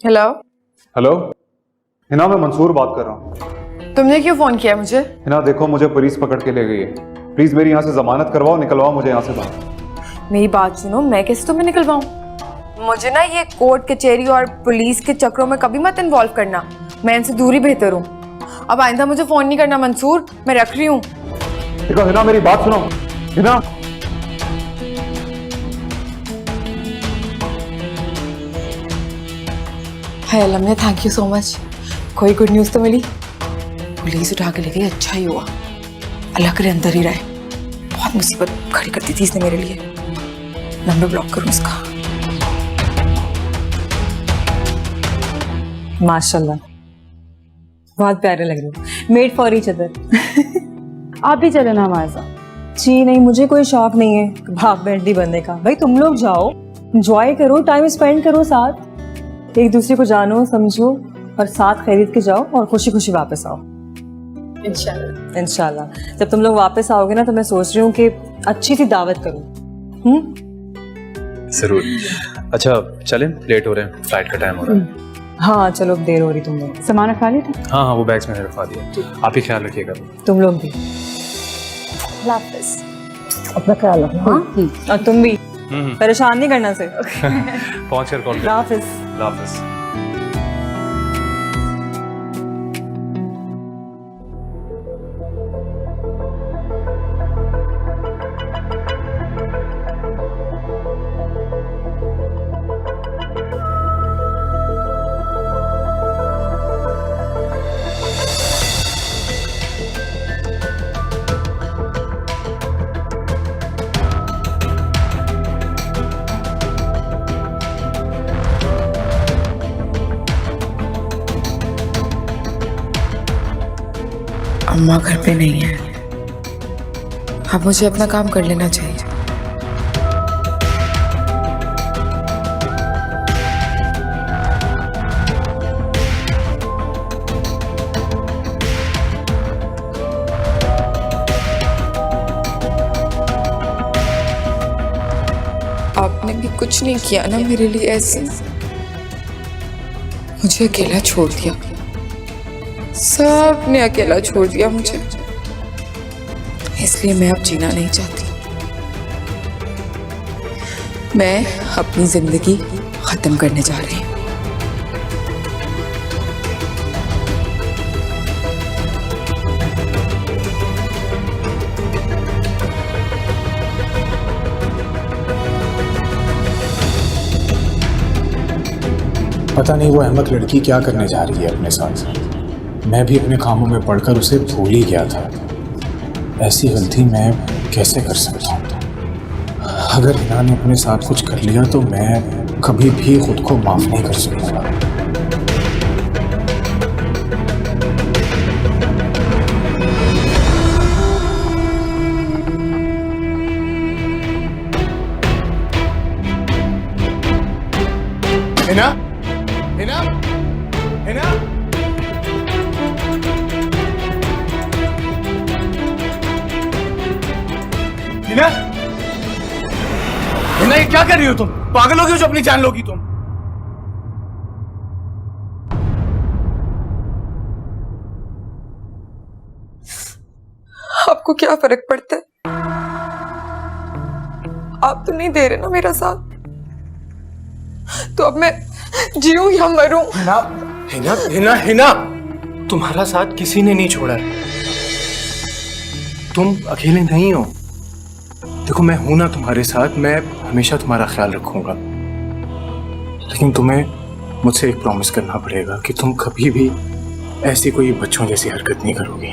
Hello. Hello Hina, मैं मंसूर बात कर रहा हूँ। तुमने क्यों फोन किया मुझे? हिना देखो, मुझे पुलिस पकड़ के ले गई है। प्लीज मेरी यहाँ से जमानत करवाओ, निकलवाओ मुझे यहाँ से बाहर। मेरी बात सुनो, मैं कैसे तुम्हें निकलवाऊं? मुझे ना ये कोर्ट कचहरी और पुलिस के चक्रों में कभी मत इन्वॉल्व करना। मैं इनसे दूरी बेहतर हूँ। अब आइंदा मुझे फोन नहीं करना मंसूर, मैं रख रही हूँ। देखो हिना, मेरी बात सुनो। हिना, हाय अल्लाह मियां, थैंक यू सो मच। कोई गुड न्यूज़ तो मिली। पुलिस उठा के ले गई, अच्छा ही हुआ। अल्लाह करे अंदर ही रहे। बहुत मुसीबत खड़ी कर दी थी इसने मेरे लिए। नंबर ब्लॉक करूँ इसका। माशाल्लाह, बहुत प्यारे लग रहे हो। Made for each other. आप भी चले ना हमारे साथ। जी नहीं, मुझे कोई शौक नहीं है बाप बेटी बनने का। भाई तुम लोग जाओ, एंजॉय करो, टाइम स्पेंड करो साथ, एक दूसरे को जानो समझो और साथ खरीद के जाओ और खुशी खुशी वापस आओ। इंशाल्लाह। इंशाल्लाह जब तुम लोग वापस आओगे ना, तो मैं सोच रही हूँ कि अच्छी सी दावत करूँ। जरूर। अच्छा चलें, लेट हो रहे हैं, फ्लाइट का टाइम हो रहा है। हाँ चलो, अब देर हो रही तुम लोग। सामान रखवा लिया था? हाँ हाँ, वो बैग्स मैंने रखवा दिया। आप ही ख्याल रखिएगा। तुम लोग भी अपना ख्याल रखना। हाँ? और तुम भी परेशान नहीं करना से। पहुंच कर कॉल हाफिज। हाफिज। अम्मा घर पे नहीं है। अब मुझे अपना काम कर लेना चाहिए। आपने भी कुछ नहीं किया ना मेरे लिए ऐसे। मुझे अकेला छोड़ दिया, सबने अकेला छोड़ दिया मुझे। इसलिए मैं अब जीना नहीं चाहती। मैं अपनी जिंदगी खत्म करने जा रही हूँ। पता नहीं वो अहमक लड़की क्या करने जा रही है अपने साथ। मैं भी अपने कामों में पढ़कर उसे भूल ही गया था। ऐसी गलती मैं कैसे कर सकता हूँ? अगर हिना ने अपने साथ कुछ कर लिया तो मैं कभी भी खुद को माफ नहीं कर सकूंगा। हिना, हिना, हिना, हिना, हिना, ये क्या कर रही हो तुम? पागल हो गई हो जो अपनी जान लोगी तुम? आपको क्या फर्क पड़ता है? आप तो नहीं दे रहे ना मेरा साथ, तो अब मैं जीऊं या मरूं? हिना, हिना, हिना, हिना, तुम्हारा साथ किसी ने नहीं छोड़ा है। तुम अकेले नहीं हो। देखो मैं हूं ना तुम्हारे साथ, मैं हमेशा तुम्हारा ख्याल रखूंगा। लेकिन तुम्हें मुझसे एक प्रॉमिस करना पड़ेगा कि तुम कभी भी ऐसी कोई बच्चों जैसी हरकत नहीं करोगे।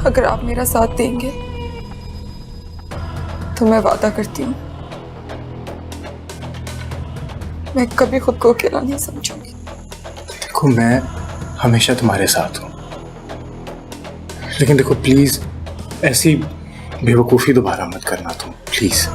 अगर आप मेरा साथ देंगे तो मैं वादा करती हूँ, मैं कभी खुद को अकेला नहीं समझूंगी। देखो मैं हमेशा तुम्हारे साथ हूं, लेकिन देखो प्लीज ऐसी बेवकूफ़ी दोबारा मत करना तुम, प्लीज।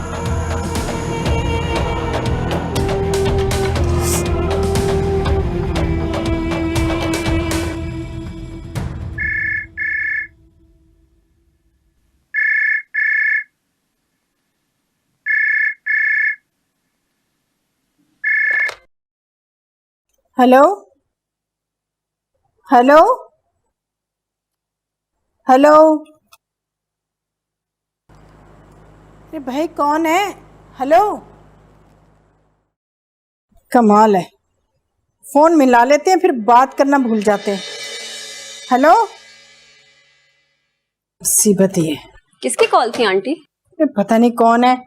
Hello hello hello. अरे भाई कौन है? हेलो। कमाल है, फोन मिला लेते हैं फिर बात करना भूल जाते हैं। हेलो। मुसीबत ही है। किसकी कॉल थी आंटी? अरे पता नहीं कौन है।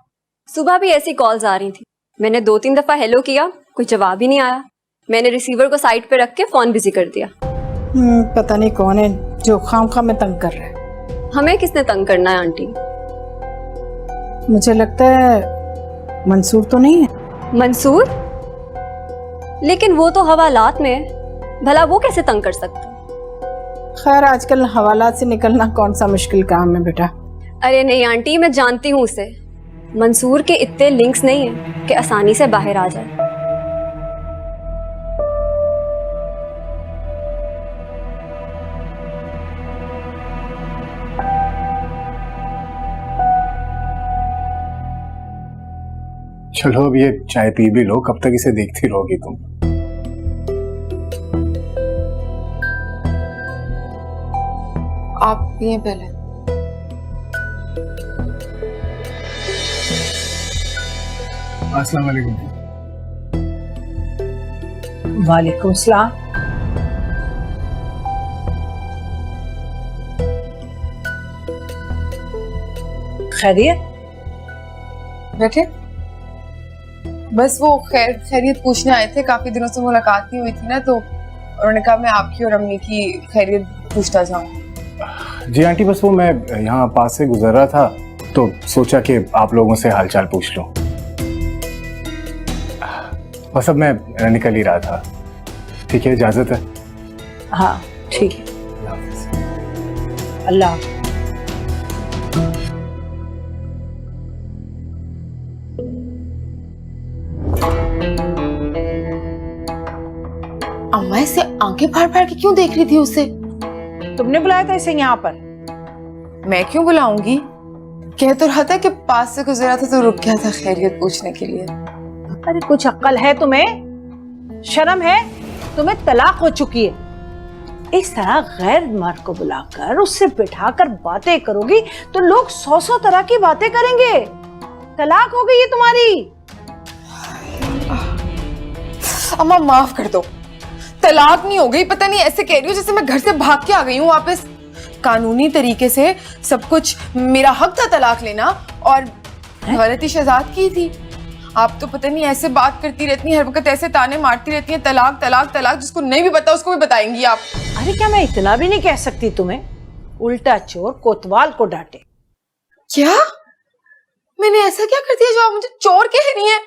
सुबह भी ऐसी कॉल्स आ रही थी। मैंने 2-3 दफा हेलो किया, कोई जवाब ही नहीं आया। मैंने रिसीवर को साइड पे रख के फोन बिजी कर दिया। पता नहीं कौन है जो खामखा में तंग कर रहा है। हमें किसने तंग करना है आंटी? मुझे लगता है मंसूर तो नहीं है। मंसूर? लेकिन वो तो हवालात में है, भला वो कैसे तंग कर सकता है? खैर आजकल हवालात से निकलना कौन सा मुश्किल काम है बेटा। अरे नहीं आंटी, मैं जानती हूँ उसे। मंसूर के इतने लिंक्स नहीं है कि आसानी से बाहर आ जाए। चलो अब ये चाय पी भी लो, कब तक इसे देखती रहोगी तुम? आप पिए पहले। अस्सलाम वालेकुम। वालेकुम सलाम। खैरियत? बैठे। बस वो खैरियत पूछने आए थे, काफी दिनों से मुलाकात नहीं हुई थी ना, तो उन्होंने कहा मैं आपकी और अम्मी की खैरियत पूछता जाऊं। जी आंटी, बस वो मैं यहाँ पास से गुजर रहा था तो सोचा कि आप लोगों से हालचाल पूछ लूं। बस अब मैं निकल ही रहा था। ठीक है, इजाजत है? हाँ ठीक है, अल्लाह। अम्मा इसे आंखें फाड़ फाड़ के क्यों देख रही थी उसे? तुमने बुलाया था इसे यहाँ पर? मैं क्यों बुलाऊंगी? कह तो रहा था कि पास से गुजरा था तो रुक गया था खैरियत पूछने के लिए। अरे कुछ अक्ल है तुम्हें? शर्म है? तुम्हें तलाक हो चुकी है। इस तरह गैर मर्द को बुलाकर उससे बिठाकर बातें करोगी तो लोग 100 तरह की बातें करेंगे। तलाक हो गई है तुम्हारी। अम्मा माफ कर दो, तलाक नहीं हो गई। पता नहीं ऐसे कह रही हो जैसे मैं घर से भाग के आ गई हूँ वापस। कानूनी तरीके से सब कुछ मेरा हक था तलाक लेना, और गलती शहजाद की थी। आप तो पता नहीं ऐसे बात करती रहती हैं, हर वक्त ऐसे ताने मारती रहती हैं, तलाक तलाक तलाक। जिसको नहीं भी पता उसको भी बताएंगी आप। अरे क्या मैं इतना भी नहीं कह सकती तुम्हें? उल्टा चोर कोतवाल को डांटे। क्या मैंने ऐसा क्या कर दिया जो आप मुझे चोर कह रही हैं?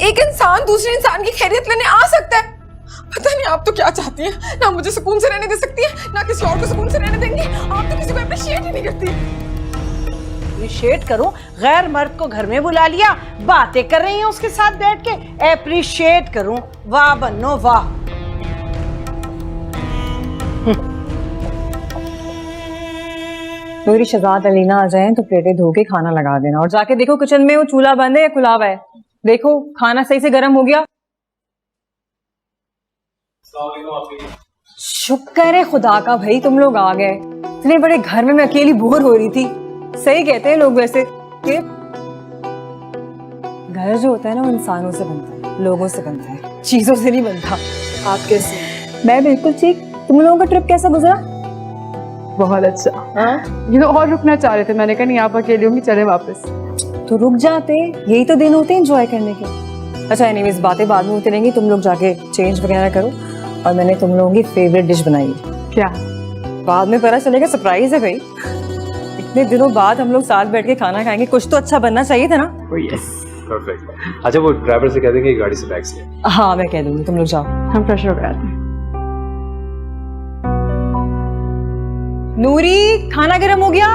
एक इंसान दूसरे इंसान की खैरियत लेने आ सकता है? पता नहीं आप तो क्या चाहती हैं। ना मुझे सुकून से रहने दे सकती हैं, ना किसी और को सुकून से रहने देंगी। आप तो किसी को अप्रिशिएट ही नहीं करती। अप्रिशिएट करूं? गैर मर्द को घर में बुला लिया, बातें कर रही हैं उसके साथ बैठ के। अप्रिशिएट करूं? वाह बन्नो वाह। मेरी शहजाद अलीना आ जाए तो प्लेटें धो के खाना लगा देना, और जाके देखो किचन में वो चूल्हा बंद है या खुला हुआ है। देखो खाना सही से गर्म हो गया। शुक्र है खुदा का भाई तुम लोग आ गए। इतने बड़े घर में मैं अकेली बोर हो रही थी। सही कहते हैं लोग वैसे कि घर जो होता है ना वो इंसानों से बनता है, लोगों से बनता है, चीजों से नहीं बनता। आप कैसे? मैं बिल्कुल ठीक। तुम लोगों का ट्रिप कैसा गुजरा? बहुत अच्छा। ये तो और रुकना चाह रहे थे, मैंने कहा नहीं आप अकेली होंगी, चले वापस। तो रुक जाते, यही तो दिन होते हैं एंजॉय करने के। अच्छा एनीवेज बातें बाद में होती रहेंगी, तुम लोग जाके चेंज वगैरह करो। और मैंने तुम लोगों की फेवरेट डिश बनाई है। क्या? बाद में पता चलेगा, सरप्राइज है भाई। इतने दिनों बाद हम लोग साथ बैठ के खाना खाएंगे, कुछ तो अच्छा बनना चाहिए था ना। Yes perfect. अच्छा वो ड्राइवर से कह देंगे कि गाड़ी से बैग्स ले। हाँ मैं कह दूंगी, तुम लोग जाओ। हम फ्रेश हो गए हैं। नूरी खाना गर्म हो गया?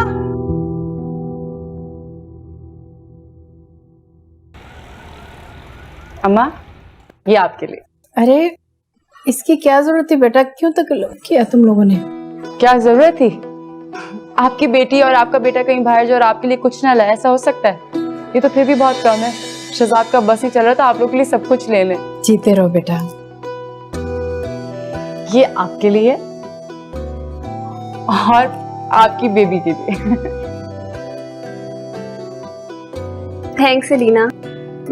अम्मा ये आपके लिए। अरे इसकी क्या जरूरत थी बेटा? क्यों तकल्लुफ़ किया तुम लोगों ने? क्या जरूरत थी? आपकी बेटी और आपका बेटा कहीं बाहर जो और आपके लिए कुछ ना लाए, ऐसा हो सकता है? ये तो फिर भी बहुत कम है। शहजाद का बस ही चल रहा था, आप लोग के लिए सब कुछ ले लें। जीते रहो बेटा। ये आपके लिए और आपकी बेबी के लिए। थैंक्स एलिना,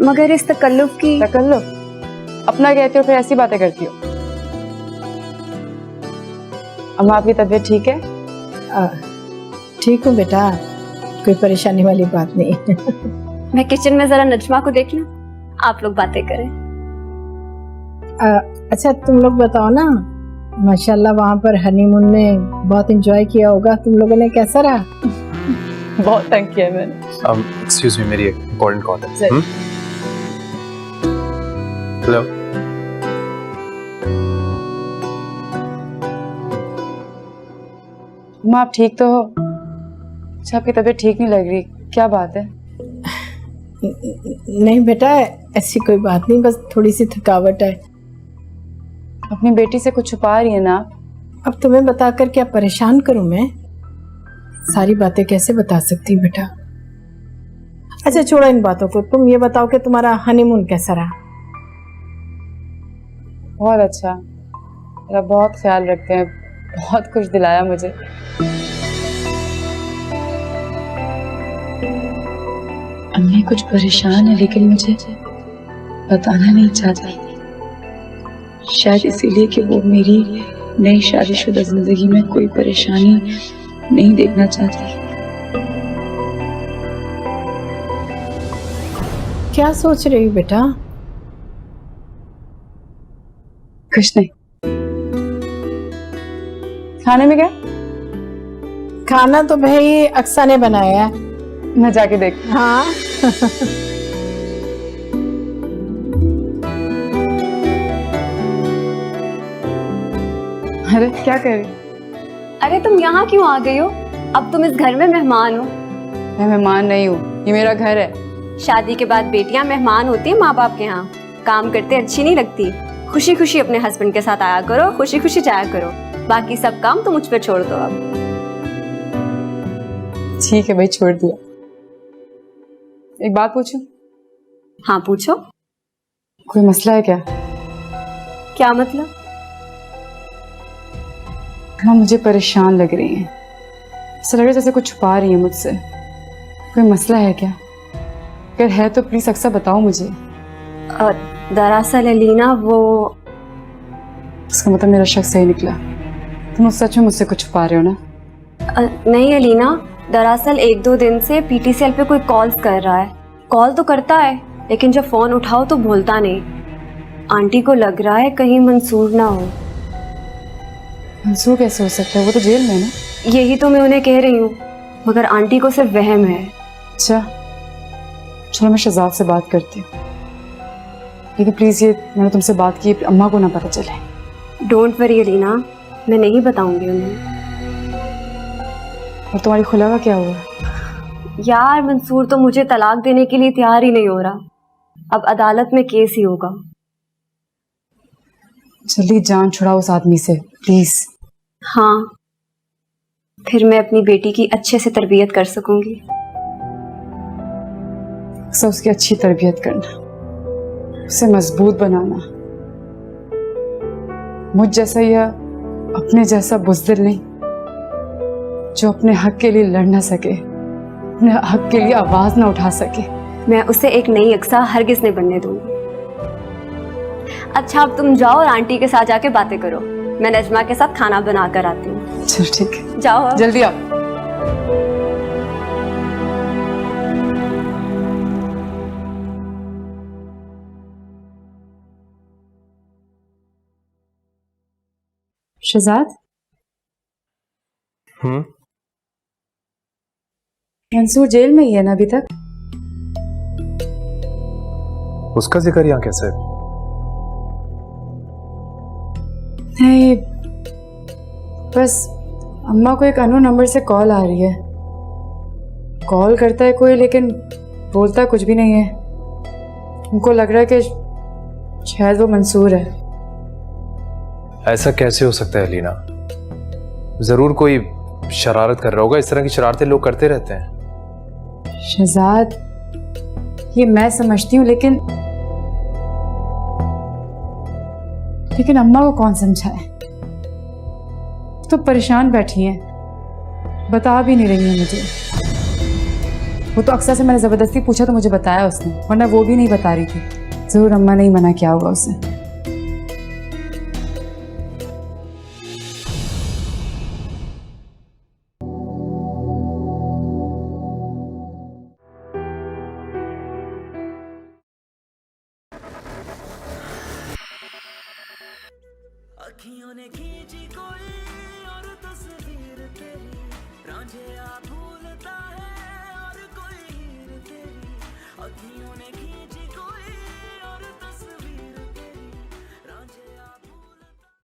मगर इस तकल्लुफ की तकल्लुफ अपना कहती हो फिर ऐसी बातें करती हो। अम्मा आपकी तबीयत ठीक है? ठीक हूँ बेटा, कोई परेशानी वाली बात नहीं। मैं किचन में जरा नजमा को देख लूं, आप लोग बातें करें। अच्छा तुम लोग बताओ ना, माशाल्लाह वहाँ पर हनीमून में बहुत एंजॉय किया होगा तुम लोगों ने, कैसा रहा? बहुत तंग किया मैंने। एक्सक्यूज मी, मेरी एक इम्पोर्टेंट कॉल है। हेलो। अम्मा आप ठीक तो हो? अच्छा आपकी तबीयत ठीक नहीं लग रही, क्या बात है? नहीं बेटा, ऐसी कोई बात नहीं, बस थोड़ी सी थकावट है। अपनी बेटी से कुछ छुपा रही है ना आप? अब तुम्हें बताकर क्या परेशान करूं मैं? सारी बातें कैसे बता सकती हूँ बेटा। अच्छा छोड़ो इन बातों को, तुम ये बताओ कि तुम्हारा हनीमून कैसा रहा? बहुत अच्छा, मेरा बहुत ख्याल रखते हैं, बहुत खुश दिलाया मुझे। अम्मी कुछ परेशान है लेकिन मुझे बताना नहीं चाहती, शायद इसीलिए कि वो मेरी नई शादीशुदा जिंदगी में कोई परेशानी नहीं देखना चाहती। क्या सोच रही हो बेटा? कुछ नहीं। खाने में क्या? खाना तो भाई अक्सा ने बनाया है। मैं जाके देख। हाँ। अरे क्या कर रही? अरे तुम यहाँ क्यों आ गई हो? अब तुम इस घर में मेहमान हो। मैं मेहमान नहीं हूँ, ये मेरा घर है। शादी के बाद बेटियां मेहमान होती है माँ बाप के यहाँ, काम करते अच्छी नहीं लगती। खुशी खुशी अपने हस्बैंड के साथ आया करो, खुशी खुशी जाया करो, बाकी सब काम तो मुझ पे छोड़ दो अब। ठीक है भाई, छोड़ दिया। एक बात पूछूं? हाँ पूछो। कोई मसला है क्या? क्या मतलब? हाँ मुझे परेशान लग रही हैं, ऐसा लग रहा है जैसे कुछ छुपा रही है मुझसे। कोई मसला है क्या? अगर है तो प्लीज अक्सर बताओ मुझे। दरअसल एलिना वो इसका मतलब मेरा शक सही निकला, तुम सच में मुझसे कुछ छुपा रहे हो ना? नहीं एलिना, दरअसल 1-2 दिन से पीटीसीएल पे कोई कॉल्स कर रहा है। कॉल तो करता है लेकिन जब फोन उठाओ तो बोलता नहीं। आंटी को लग रहा है कहीं मंसूर ना हो। मंसूर कैसे हो सकता है, वो तो जेल में है ना। यही तो मैं उन्हें कह रही हूँ, मगर आंटी को सिर्फ वहम है। अच्छा चलो मैं शहजाद से बात करती हूँ, लेकिन प्लीज ये मैंने तुमसे बात की अम्मा को ना पता चले। डोंट वरी एलिना, मैं नहीं बताऊंगी उन्हें। और तुम्हारी खुला का क्या हुआ? यार मंसूर तो मुझे तलाक देने के लिए तैयार ही नहीं हो रहा, अब अदालत में केस ही होगा। जल्दी जान छुड़ाओ उस आदमी से प्लीज। हाँ, फिर मैं अपनी बेटी की अच्छे से तरबियत कर सकूंगी। सब उसकी अच्छी तरबियत करना, उसे मजबूत बनाना। मुझ जैसा या अपने जैसा बुज़दिल नहीं, जो अपने हक के लिए लड़ ना सके, अपने हक के लिए आवाज ना उठा सके। मैं उसे एक नई अक्सा हरगिज नहीं बनने दूंगी। अच्छा अब तुम जाओ और आंटी के साथ जाके बातें करो, मैं नजमा के साथ खाना बना कर आती हूँ। चल ठीक है, जाओ अब। जल्दी आओ। शहजाद, मंसूर जेल में ही है ना अभी तक? उसका जिक्र यहाँ कैसे? नहीं, बस अम्मा को एक अननोन नंबर से कॉल आ रही है। कॉल करता है कोई लेकिन बोलता कुछ भी नहीं है। उनको लग रहा है कि शायद वो मंसूर है। ऐसा कैसे हो सकता है लीना? जरूर कोई शरारत कर रहा होगा, इस तरह की शरारतें लोग करते रहते हैं। शहजाद, ये मैं समझती हूँ लेकिन अम्मा को कौन समझाए? तो परेशान बैठी हैं, बता भी नहीं रही है मुझे। वो तो अक्सर से मैंने ज़बरदस्ती पूछा तो मुझे बताया उसने, वरना वो भी नहीं बता रही थी। ज़रूर अम्मा ने ही मना किया होगा उसे। अखियों ने खींची कोई और तस्वीर तेरी, रांझे आप